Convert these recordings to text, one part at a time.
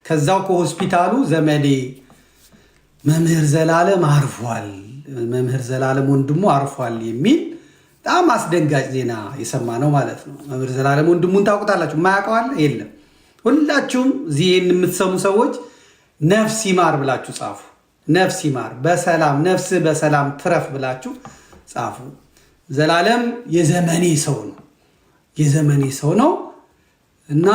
ከዛው ከሆስፒታሉ ዘመዴ መምህር ዘላለም አርፏል፣ መምህር ዘላለም ወንድሙ አርፏል የሚል በጣም አስደንጋጭ ዜና የሰማ ነው ማለት ነው። መምህር ዘላለም ወንድሙን ታውቁታላችሁ? የማያውቀው አለ? የለም። ሁላችሁም እዚህ የምትሰሙ ሰዎች ነፍስ ይማር ብላችሁ ጻፉ። ነፍስ ይማር፣ በሰላም ነፍስ በሰላም ትረፍ ብላችሁ ጻፉ። ዘላለም የዘመኔ ሰው ነው፣ የዘመኔ ሰው ነው እና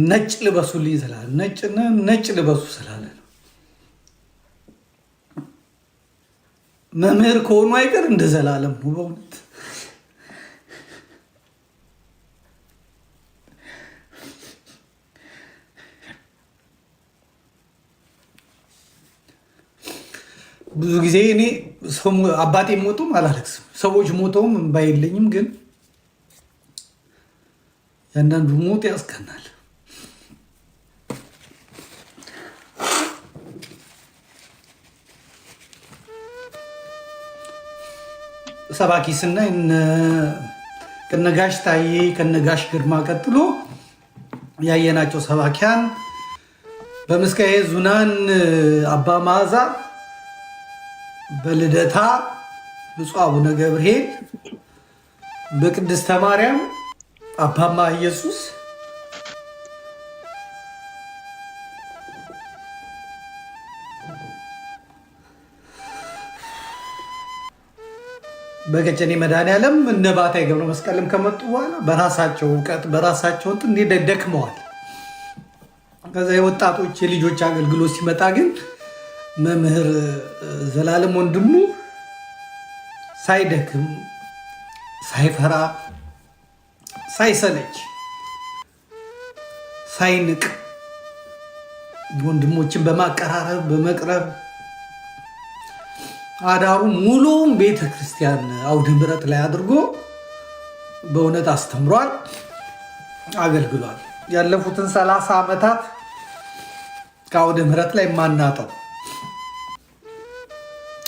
ነጭ ልበሱልኝ ስላለ ነጭ ልበሱ ስላለ ነው። መምህር ከሆኑ አይቀር እንደ ዘላለም ነው በእውነት። ብዙ ጊዜ እኔ አባቴ ሞቱም አላለቅስም፣ ሰዎች ሞተውም እምባ የለኝም። ግን ያንዳንዱ ሞት ያስቀናል። ሰባኪ ስናይ ከነጋሽ ታዬ ከነጋሽ ግርማ ቀጥሎ ያየናቸው ሰባኪያን በምስካየ ኅዙናን አባ መዓዛ፣ በልደታ ብፁዕ አቡነ ገብርኤል፣ በቅድስተ ማርያም አባማ ኢየሱስ፣ በቀጨኔ መድኃኔዓለም እነ ባታይ ገብረ መስቀልም ከመጡ በኋላ በራሳቸው እውቀት በራሳቸው እንትን ደክመዋል። ከዛ የወጣቶች የልጆች አገልግሎት ሲመጣ ግን መምህር ዘላለም ወንድሙ ሳይደክም ሳይፈራ ሳይሰለች ሳይንቅ ወንድሞችን በማቀራረብ በመቅረብ አዳሩ ሙሉም ቤተ ክርስቲያን አውደ ምሕረት ላይ አድርጎ በእውነት አስተምሯል፣ አገልግሏል። ያለፉትን 30 ዓመታት ከአውደ ምሕረት ላይ ማናጠው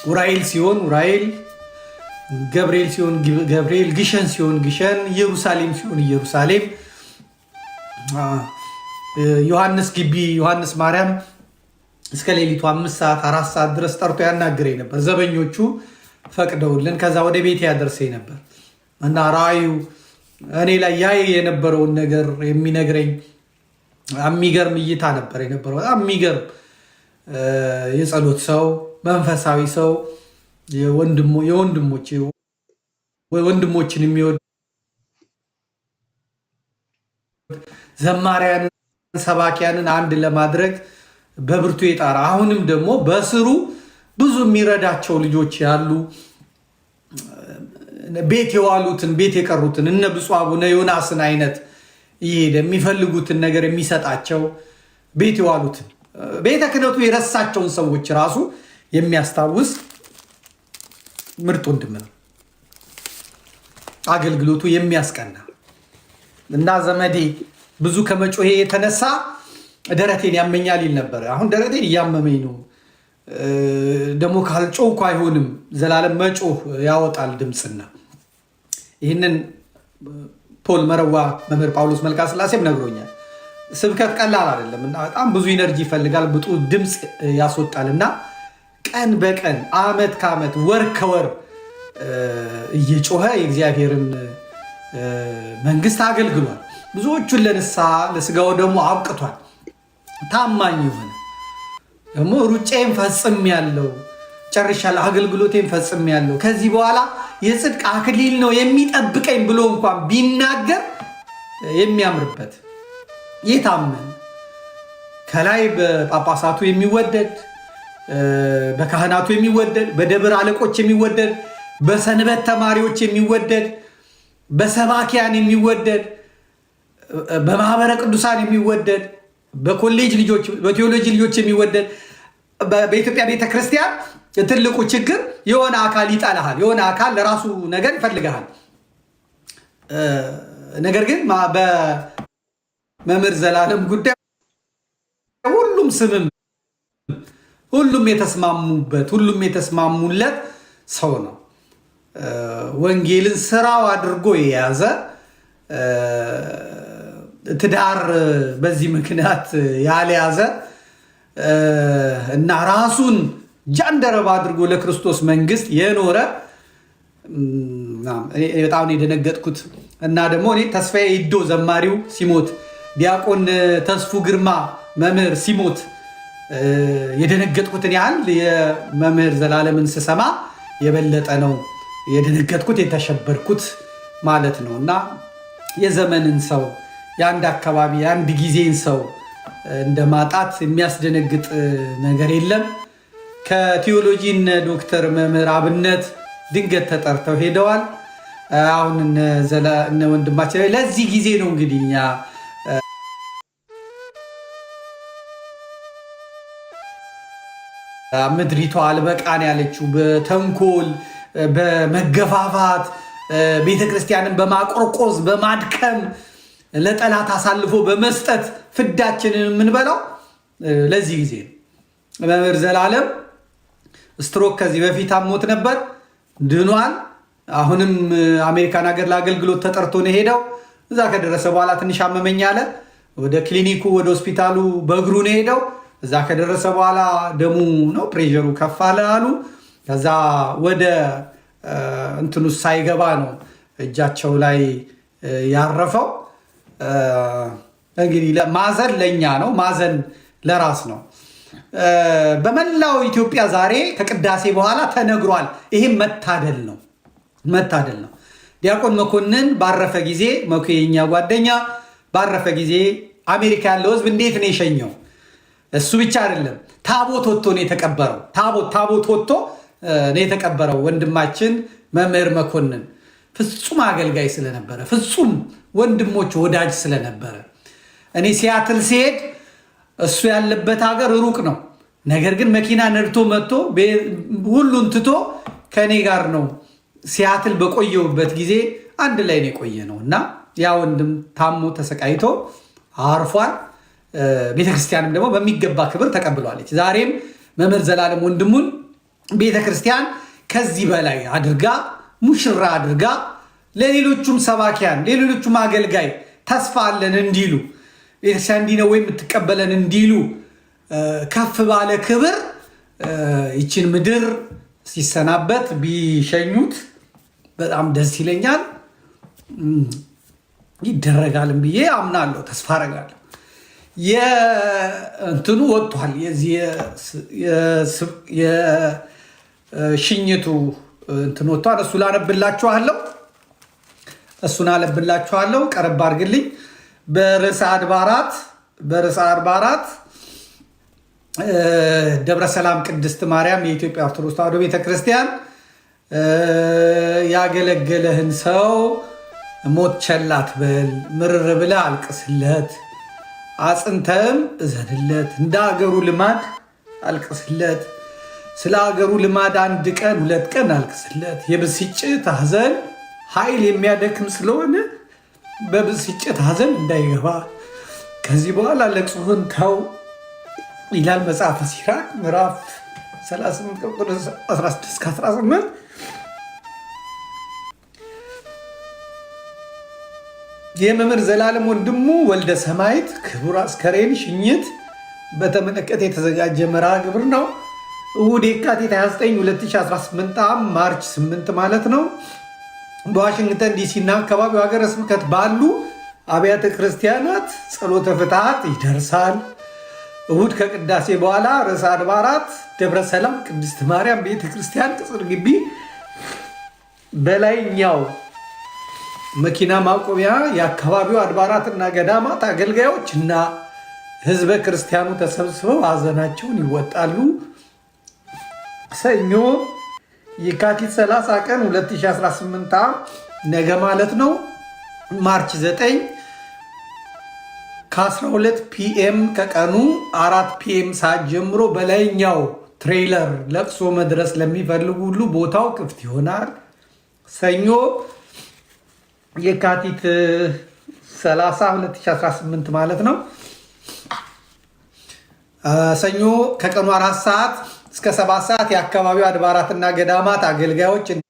ዑራኤል ሲሆን ዑራኤል፣ ገብርኤል ሲሆን ገብርኤል፣ ግሸን ሲሆን ግሸን፣ ኢየሩሳሌም ሲሆን ኢየሩሳሌም፣ ዮሐንስ ግቢ ዮሐንስ ማርያም እስከ ሌሊቱ 5 ሰዓት 4 ሰዓት ድረስ ጠርቶ ያናግረኝ ነበር። ዘበኞቹ ፈቅደውልን ከዛ ወደ ቤት ያደርሰኝ ነበር እና ራእዩ እኔ ላይ ያይ የነበረውን ነገር የሚነግረኝ የሚገርም እይታ ነበር የነበረው። በጣም የሚገርም የጸሎት ሰው፣ መንፈሳዊ ሰው፣ ወንድሞችን የሚወድ ዘማሪያንን ሰባኪያንን አንድ ለማድረግ በብርቱ የጣራ አሁንም ደግሞ በስሩ ብዙ የሚረዳቸው ልጆች ያሉ ቤት የዋሉትን ቤት የቀሩትን እነ ብፁዕ አቡነ ዮናስን አይነት ይሄደ የሚፈልጉትን ነገር የሚሰጣቸው ቤት የዋሉትን ቤተ ክህነቱ የረሳቸውን ሰዎች ራሱ የሚያስታውስ ምርጥ ወንድም ነው። አገልግሎቱ የሚያስቀና እና ዘመዴ ብዙ ከመጮሄ የተነሳ ደረቴን ያመኛል ይል ነበር። አሁን ደረቴን እያመመኝ ነው። ደግሞ ካልጮህኩ አይሆንም። ዘላለም መጮህ ያወጣል ድምፅና ይህንን ፖል መረዋ መምህር ጳውሎስ መልካ ስላሴም ነግሮኛል። ስብከት ቀላል አይደለም እና በጣም ብዙ ኢነርጂ ይፈልጋል፣ ብጡ ድምፅ ያስወጣል እና ቀን በቀን አመት ከአመት ወር ከወር እየጮኸ የእግዚአብሔርን መንግስት አገልግሏል። ብዙዎቹን ለንስሐ ለስጋው ደግሞ አብቅቷል። ታማኝ የሆነ ደግሞ ሩጬን ፈጽሜያለሁ፣ ጨርሻለሁ፣ አገልግሎቴን ፈጽሜያለሁ፣ ከዚህ በኋላ የጽድቅ አክሊል ነው የሚጠብቀኝ ብሎ እንኳን ቢናገር የሚያምርበት የታመነ ከላይ በጳጳሳቱ የሚወደድ በካህናቱ የሚወደድ በደብር አለቆች የሚወደድ በሰንበት ተማሪዎች የሚወደድ በሰባኪያን የሚወደድ በማህበረ ቅዱሳን የሚወደድ በኮሌጅ ልጆች በቴዎሎጂ ልጆች የሚወደድ በኢትዮጵያ ቤተክርስቲያን ትልቁ ችግር የሆነ አካል ይጠላሃል፣ የሆነ አካል ለራሱ ነገር ይፈልግሃል። ነገር ግን በመምህር ዘላለም ጉዳይ ሁሉም ስምም ሁሉም የተስማሙበት ሁሉም የተስማሙለት ሰው ነው። ወንጌልን ስራው አድርጎ የያዘ ትዳር በዚህ ምክንያት ያልያዘ እና ራሱን ጃንደረባ አድርጎ ለክርስቶስ መንግስት የኖረ በጣም ነው የደነገጥኩት። እና ደግሞ እኔ ተስፋዬ ይዶ ዘማሪው ሲሞት፣ ዲያቆን ተስፉ ግርማ መምህር ሲሞት የደነገጥኩትን ያህል የመምህር ዘላለምን ስሰማ የበለጠ ነው የደነገጥኩት የተሸበርኩት ማለት ነው። እና የዘመንን ሰው የአንድ አካባቢ የአንድ ጊዜን ሰው እንደማጣት የሚያስደነግጥ ነገር የለም። ከቴዎሎጂን ዶክተር መምህር አብነት ድንገት ተጠርተው ሄደዋል። አሁን እነ ወንድማችን ለዚህ ጊዜ ነው እንግዲህ እኛ ምድሪቷ አልበቃን ያለችው በተንኮል በመገፋፋት ቤተክርስቲያንን በማቆርቆዝ በማድከም ለጠላት አሳልፎ በመስጠት ፍዳችንን የምንበላው ለዚህ ጊዜ ነው። መምህር ዘላለም ስትሮክ ከዚህ በፊት አሞት ነበር፣ ድኗል። አሁንም አሜሪካን ሀገር ለአገልግሎት ተጠርቶ ነው ሄደው። እዛ ከደረሰ በኋላ ትንሽ አመመኝ አለ። ወደ ክሊኒኩ ወደ ሆስፒታሉ በእግሩ ነው ሄደው። እዛ ከደረሰ በኋላ ደሙ ነው ፕሬሸሩ ከፍ አለ አሉ። ከዛ ወደ እንትኑ ሳይገባ ነው እጃቸው ላይ ያረፈው። እንግዲህ ማዘን ለኛ ነው፣ ማዘን ለራስ ነው። በመላው ኢትዮጵያ ዛሬ ከቅዳሴ በኋላ ተነግሯል። ይሄም መታደል ነው፣ መታደል ነው። ዲያቆን መኮንን ባረፈ ጊዜ መኮ የኛ ጓደኛ ባረፈ ጊዜ አሜሪካ ያለው ህዝብ እንዴት ነው የሸኘው? እሱ ብቻ አይደለም፣ ታቦት ወጥቶ ነው የተቀበረው። ታቦት ወጥቶ ነው የተቀበረው። ወንድማችን መምህር መኮንን ፍጹም አገልጋይ ስለነበረ፣ ፍጹም ወንድሞች ወዳጅ ስለነበረ እኔ ሲያትል ሲሄድ እሱ ያለበት ሀገር ሩቅ ነው። ነገር ግን መኪና ነድቶ መጥቶ ሁሉን ትቶ ከኔ ጋር ነው ሲያትል በቆየውበት ጊዜ አንድ ላይ ነው የቆየ ነው። እና ያ ወንድም ታሞ ተሰቃይቶ አርፏል። ቤተክርስቲያንም ደግሞ በሚገባ ክብር ተቀብሏለች። ዛሬም መምህር ዘላለም ወንድሙን ቤተክርስቲያን ከዚህ በላይ አድርጋ ሙሽራ አድርጋ ለሌሎቹም ሰባኪያን ለሌሎቹም አገልጋይ ተስፋ አለን እንዲሉ ቤተክርስቲያን እንዲህ ነው ወይ የምትቀበለን እንዲሉ ከፍ ባለ ክብር ይችን ምድር ሲሰናበት ቢሸኙት በጣም ደስ ይለኛል። ይደረጋልም ብዬ አምናለሁ፣ ተስፋ አረጋለሁ። የእንትኑ ወጥቷል፣ የሽኝቱ እንትን ወጥቷል። እሱን አነብላችኋለሁ። ቀረብ አድርግልኝ። በርዕሰ አድባራት ደብረ ሰላም ቅድስት ማርያም የኢትዮጵያ ኦርቶዶክስ ተዋሕዶ ቤተክርስቲያን ያገለገለህን ሰው ሞት ቸል አትበል፣ ምርር ብለህ አልቅስለት፣ አጽንተህም እዘንለት፣ እንደ አገሩ ልማድ አልቅስለት። ስለ አገሩ ልማድ 1 ቀን 2 ቀን አልቅስለት። የብስጭት ሐዘን ኃይል የሚያደክም ስለሆነ በብስጭት ሐዘን እንዳይገባ ከዚህ በኋላ ለቅሶህን ተው ይላል መጽሐፈ ሲራክ ምዕራፍ 38 ቁጥር 16-18። የመምህር ዘላለም ወንድሙ ወልደ ሰማዕት ክቡር አስከሬን ሽኝት በተመለከተ የተዘጋጀ መርሃ ግብር ነው። እሁድ የካቲት 29 2018 ማርች 8 ማለት ነው በዋሽንግተን ዲሲ እና አካባቢው ሀገረ ስብከት ባሉ አብያተ ክርስቲያናት ጸሎተ ፍትሐት ይደርሳል። እሁድ ከቅዳሴ በኋላ ርዕሰ አድባራት ደብረ ሰላም ቅድስት ማርያም ቤተክርስቲያን ቅጽር ግቢ በላይኛው መኪና ማቆሚያ የአካባቢው አድባራትና ገዳማት አገልጋዮች እና ህዝበ ክርስቲያኑ ተሰብስበው ሀዘናቸውን ይወጣሉ። ሰኞ የካቲት 30 ቀን 2018 ነገ ማለት ነው ማርች 9 ከ12 ፒኤም ከቀኑ 4 ፒኤም ሰዓት ጀምሮ በላይኛው ትሬለር ለቅሶ መድረስ ለሚፈልጉ ሁሉ ቦታው ክፍት ይሆናል። ሰኞ የካቲት 30 2018 ማለት ነው። ሰኞ ከቀኑ 4 ሰዓት እስከ 7 ሰዓት የአካባቢው አድባራትና ገዳማት አገልጋዮች እና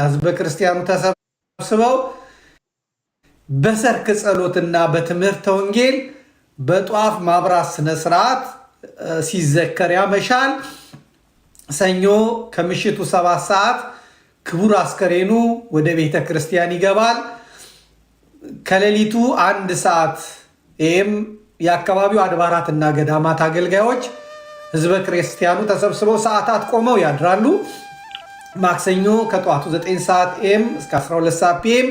ህዝበ ክርስቲያኑ ተሰብስበው በሰርክ ጸሎትና በትምህርተ ወንጌል በጧፍ ማብራት ስነስርዓት ሲዘከር ያመሻል። ሰኞ ከምሽቱ 7 ሰዓት ክቡር አስከሬኑ ወደ ቤተ ክርስቲያን ይገባል። ከሌሊቱ 1 ሰዓት የአካባቢው አድባራትና ገዳማት አገልጋዮች ህዝበ ክርስቲያኑ ተሰብስበው ሰዓታት ቆመው ያድራሉ። ማክሰኞ ከጠዋቱ 9 ሰዓት እስከ 12 ሰዓት ፒኤም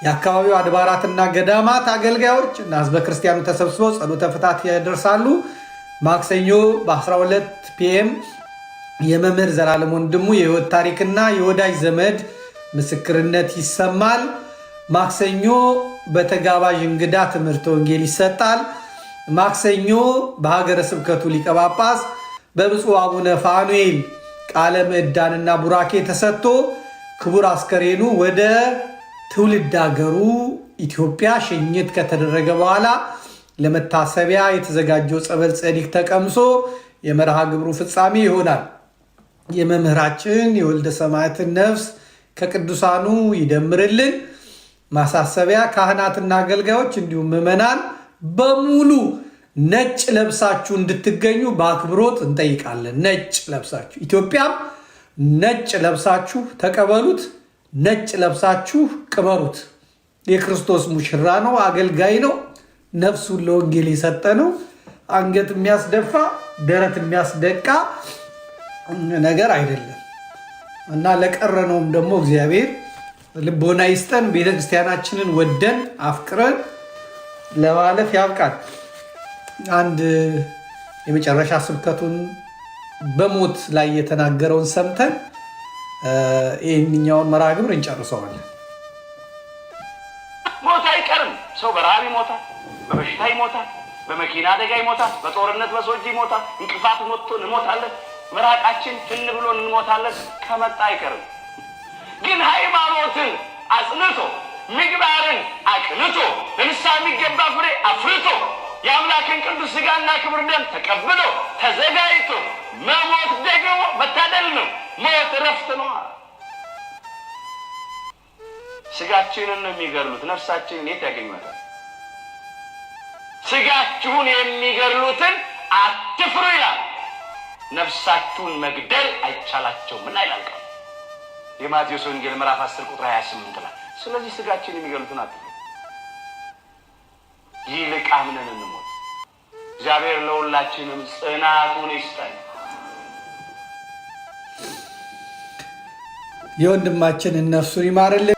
የአካባቢው አድባራትና ገዳማት አገልጋዮች እና ህዝበ ክርስቲያኑ ተሰብስበው ጸሎተ ፍታት ያደርሳሉ። ማክሰኞ በ12 ፒኤም የመምህር ዘላለም ወንድሙ የህይወት ታሪክና የወዳጅ ዘመድ ምስክርነት ይሰማል። ማክሰኞ በተጋባዥ እንግዳ ትምህርተ ወንጌል ይሰጣል። ማክሰኞ በሀገረ ስብከቱ ሊቀ ጳጳስ በብፁዕ አቡነ ፋኑኤል ቃለ ምዕዳንና ቡራኬ ተሰጥቶ ክቡር አስከሬኑ ወደ ትውልድ ሀገሩ ኢትዮጵያ ሽኝት ከተደረገ በኋላ ለመታሰቢያ የተዘጋጀው ጸበል ጸዲቅ ተቀምሶ የመርሃ ግብሩ ፍጻሜ ይሆናል። የመምህራችን የወልደ ሰማያትን ነፍስ ከቅዱሳኑ ይደምርልን። ማሳሰቢያ፣ ካህናትና አገልጋዮች እንዲሁም ምዕመናን በሙሉ ነጭ ለብሳችሁ እንድትገኙ በአክብሮት እንጠይቃለን። ነጭ ለብሳችሁ ኢትዮጵያም ነጭ ለብሳችሁ ተቀበሉት። ነጭ ለብሳችሁ ቅበሩት። የክርስቶስ ሙሽራ ነው፣ አገልጋይ ነው፣ ነፍሱን ለወንጌል የሰጠ ነው። አንገት የሚያስደፋ ደረት የሚያስደቃ ነገር አይደለም እና ለቀረነውም ደግሞ እግዚአብሔር ልቦና ይስጠን። ቤተክርስቲያናችንን ወደን አፍቅረን ለማለፍ ያብቃል። አንድ የመጨረሻ ስብከቱን በሞት ላይ የተናገረውን ሰምተን ይህንኛውን መርሃ ግብር እንጨርሰዋለን። ሞት አይቀርም። ሰው በረሃብ ይሞታል፣ በበሽታ ይሞታል፣ በመኪና አደጋ ይሞታል፣ በጦርነት በሰዎች ይሞታል። እንቅፋት ሞቶ እንሞታለን። ምራቃችን ትን ብሎን እንሞታለን። ከመጣ አይቀርም። ግን ሃይማኖትን አጽንቶ ምግባርን አቅንቶ ለንስሐ የሚገባ ፍሬ አፍርቶ የአምላክን ቅዱስ ሥጋና ክቡር ደም ተቀብሎ ተዘጋጅቶ መሞት ደግሞ መታደል ነው። ሞት እረፍት ነው። ሥጋችንን ነው የሚገድሉት፣ ነፍሳችንን የት ያገኟታል? ሥጋችሁን የሚገድሉትን አትፍሩ ይላል። ነፍሳችሁን መግደል አይቻላቸውም እና ይላል ቃሉ። የማቴዎስ ወንጌል ምዕራፍ 10 ቁጥር 28 ላይ። ስለዚህ ሥጋችንን የሚገድሉትን አትፍሩ፣ ይልቅ አምነን እንሞት። እግዚአብሔር ለሁላችንም ጽናቱን ይስጠን። የወንድማችንን ነፍሱን ይማርልን።